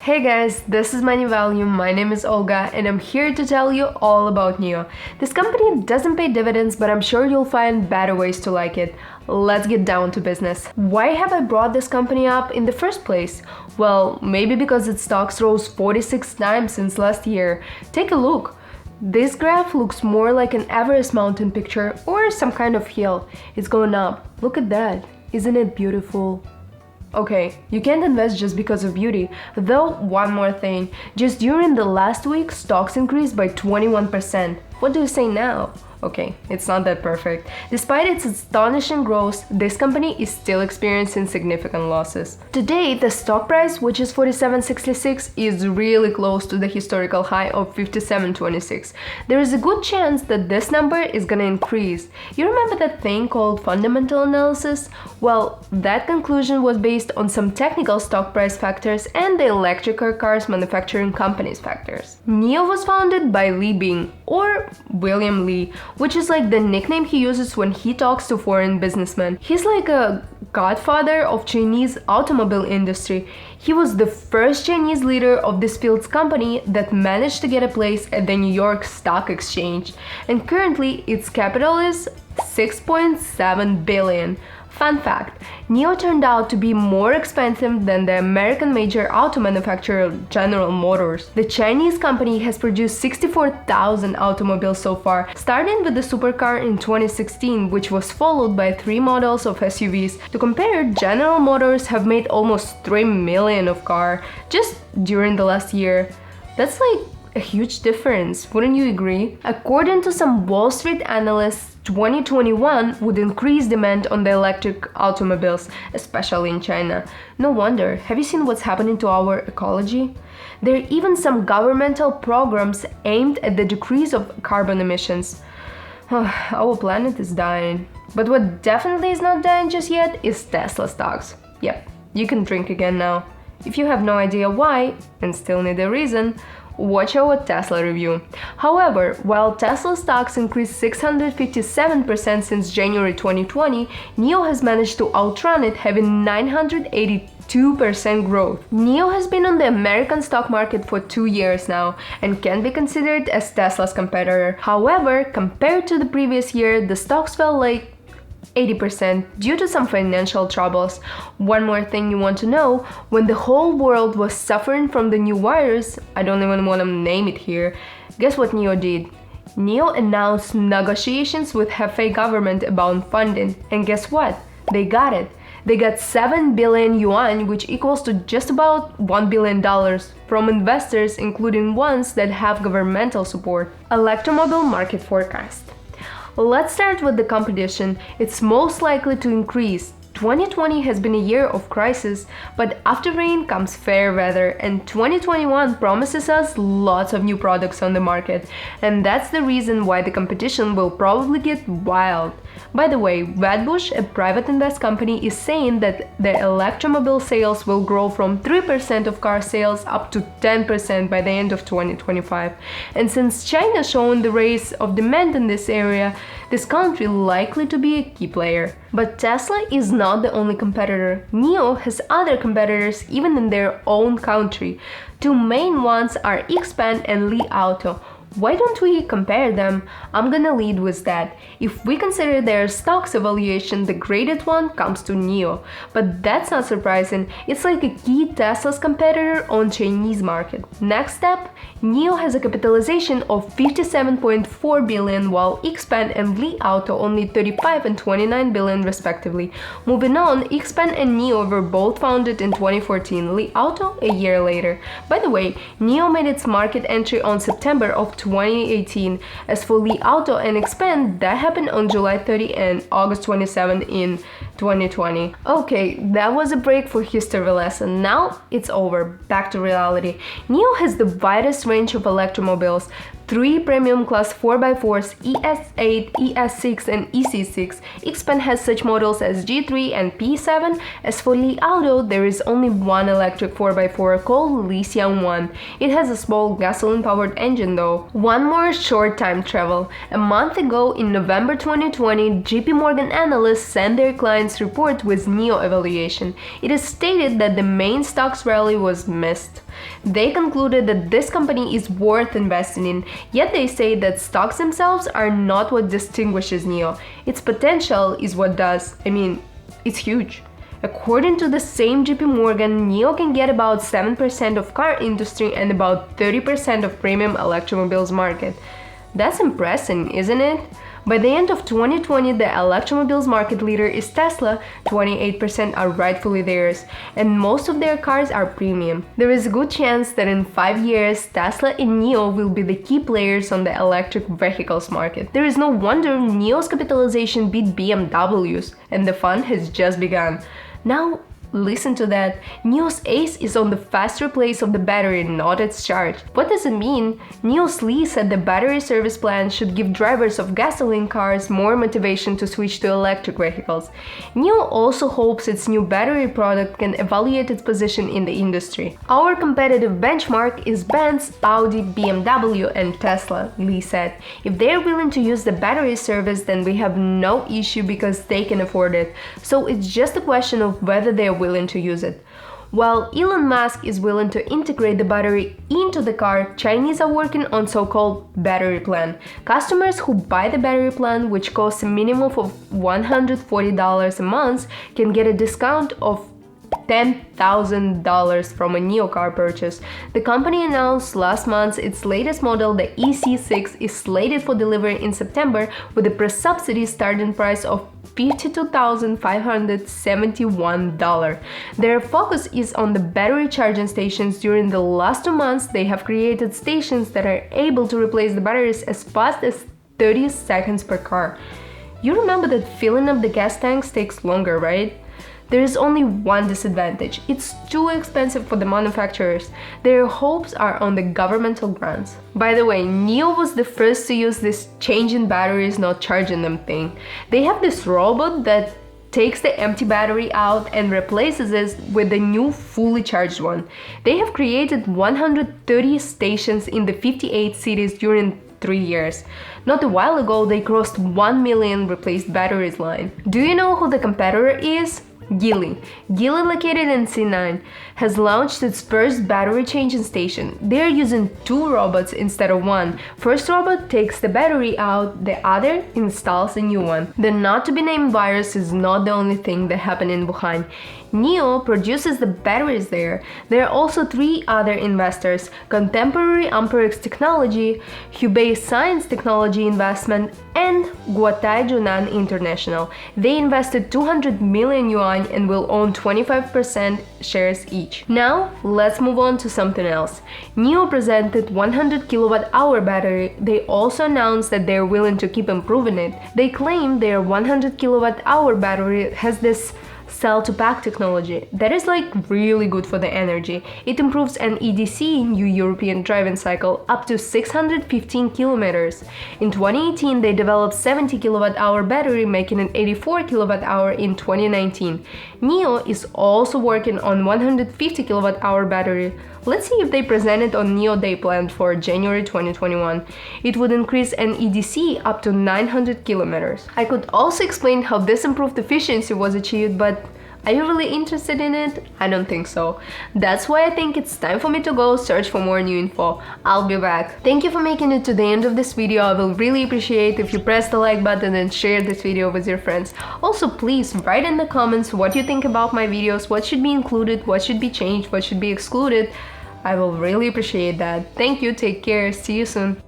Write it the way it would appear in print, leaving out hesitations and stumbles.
Hey guys, this is my new volume. My name is Olga and I'm here to tell you all about NIO. This company doesn't pay dividends, but I'm sure you'll find better ways to like it. Let's get down to business. Why have I brought this company up in the first place? Well, maybe because its stocks rose 46 times since last year. Take a look. This graph looks more like an Everest mountain picture or some kind of hill. It's going up. Look at that. Isn't it beautiful? Okay, you can't invest just because of beauty. Though, one more thing. Just during the last week, stocks increased by 21%. What do you say now? Okay, it's not that perfect. Despite its astonishing growth, this company is still experiencing significant losses. Today, the stock price, which is 47.66, is really close to the historical high of 57.26. There is a good chance that this number is gonna increase. You remember that thing called fundamental analysis? Well, that conclusion was based on some technical stock price factors and the electric cars manufacturing companies factors. NIO was founded by Li Bing, or William Li, which is like the nickname he uses when he talks to foreign businessmen. He's like a godfather of Chinese automobile industry. He was the first Chinese leader of this field's company that managed to get a place at the New York Stock Exchange, and currently its capital is 6.7 billion. Fun fact, NIO turned out to be more expensive than the American major auto manufacturer General Motors. The Chinese company has produced 64,000 automobiles so far, starting with the supercar in 2016, which was followed by 3 models of SUVs. To compare, General Motors have made almost 3 million of cars just during the last year. That's like a huge difference, wouldn't you agree? According to some Wall Street analysts, 2021 would increase demand on the electric automobiles, especially in China. No wonder. Have you seen what's happening to our ecology? There are even some governmental programs aimed at the decrease of carbon emissions. Our planet is dying. But what definitely is not dying just yet is Tesla stocks. Yep, you can drink again now. If you have no idea why, and still need a reason, watch our Tesla review. However, while Tesla stocks increased 657% since January 2020, NIO has managed to outrun it, having 982% growth. NIO has been on the American stock market for 2 years now and can be considered as Tesla's competitor. However, compared to the previous year, the stocks fell like 80% due to some financial troubles. One more thing you want to know, when the whole world was suffering from the new virus, I don't even want to name it here, guess what NIO did? NIO announced negotiations with Hefei government about funding, and guess what? They got it. They got 7 billion yuan, which equals to just about $1 billion from investors, including ones that have governmental support. Electromobile market forecast. Let's start with the competition. It's most likely to increase. 2020 has been a year of crisis, but after rain comes fair weather, and 2021 promises us lots of new products on the market, and that's the reason why the competition will probably get wild. By the way, Wedbush, a private invest company, is saying that the electromobile sales will grow from 3% of car sales up to 10% by the end of 2025. And since China is showing the rise of demand in this area, this country likely to be a key player. But Tesla is not the only competitor. NIO has other competitors even in their own country. 2 main ones are XPeng and Li Auto. Why don't we compare them? I'm gonna lead with that. If we consider their stocks evaluation, the graded one comes to NIO. But that's not surprising, it's like a key Tesla's competitor on Chinese market. Next step, NIO has a capitalization of 57.4 billion, while XPeng and Li Auto only 35 and 29 billion respectively. Moving on, XPeng and NIO were both founded in 2014, Li Auto a year later. By the way, NIO made its market entry on September of 2018. As for Li Auto and XPeng, that happened on July 30 and August 27 in 2020. Okay, that was a break for history lesson. Now it's over. Back to reality. NIO has the widest range of electromobiles. 3 premium class 4x4s, ES8, ES6 and EC6. XPeng has such models as G3 and P7. As for Li Auto, there is only one electric 4x4 called Li Xiang 1. It has a small gasoline-powered engine though. One more short time travel. A month ago, in November 2020, JP Morgan analysts sent their clients Times report with NIO evaluation. It is stated that the main stocks rally was missed. They concluded that this company is worth investing in, yet they say that stocks themselves are not what distinguishes NIO. Its potential is what does. It's huge. According to the same JP Morgan, NIO can get about 7% of car industry and about 30% of premium electromobiles market. That's impressive, isn't it? By the end of 2020, the electromobiles market leader is Tesla, 28% are rightfully theirs, and most of their cars are premium. There is a good chance that in 5 years, Tesla and NIO will be the key players on the electric vehicles market. There is no wonder NIO's capitalization beat BMW's, and the fun has just begun. Now, listen to that. NIO's ace is on the fast replace of the battery, not its charge. What does it mean? NIO's Lee said the battery service plan should give drivers of gasoline cars more motivation to switch to electric vehicles. NIO also hopes its new battery product can evaluate its position in the industry. Our competitive benchmark is Benz, Audi, BMW, and Tesla, Lee said. If they are willing to use the battery service, then we have no issue because they can afford it. So it's just a question of whether they are willing to use it. While Elon Musk is willing to integrate the battery into the car, Chinese are working on so-called battery plan. Customers who buy the battery plan, which costs a minimum of $140 a month, can get a discount of $10,000 from a NIO car purchase. The company announced last month its latest model, the EC6, is slated for delivery in September with a pre-subsidy starting price of $52,571. Their focus is on the battery charging stations. During the last 2 months, they have created stations that are able to replace the batteries as fast as 30 seconds per car. You remember that filling up the gas tanks takes longer, right? There is only one disadvantage. It's too expensive for the manufacturers. Their hopes are on the governmental grants. By the way, NIO was the first to use this changing batteries, not charging them thing. They have this robot that takes the empty battery out and replaces it with a new fully charged one. They have created 130 stations in the 58 cities during 3 years. Not a while ago, they crossed 1 million replaced batteries line. Do you know who the competitor is? Geely, located in C9, has launched its first battery changing station. They are using 2 robots instead of 1. First robot takes the battery out, the other installs a new one. The not-to-be-named virus is not the only thing that happened in Wuhan. NIO produces the batteries there. There are also 3 other investors: Contemporary Amperex Technology, Hubei Science Technology Investment, and Guotai Junan International. They invested 200 million yuan and will own 25% shares each. Now, let's move on to something else. NIO presented 100 kilowatt-hour battery. They also announced that they're willing to keep improving it. They claim their 100 kilowatt-hour battery has this cell-to-pack technology that is really good for the energy. It improves an EDC, new European driving cycle, up to 615 kilometers. In 2018, they developed 70 kilowatt-hour battery, making an 84 kilowatt-hour in 2019. NIO is also working on 150 kilowatt-hour battery. Let's see if they present it on NIO Day planned for January 2021. It would increase an EDC up to 900 kilometers. I could also explain how this improved efficiency was achieved, but are you really interested in it? I don't think so. That's why I think it's time for me to go search for more new info. I'll be back. Thank you for making it to the end of this video. I will really appreciate if you press the like button and share this video with your friends. Also, please write in the comments what you think about my videos, what should be included, what should be changed, what should be excluded. I will really appreciate that. Thank you, take care, see you soon.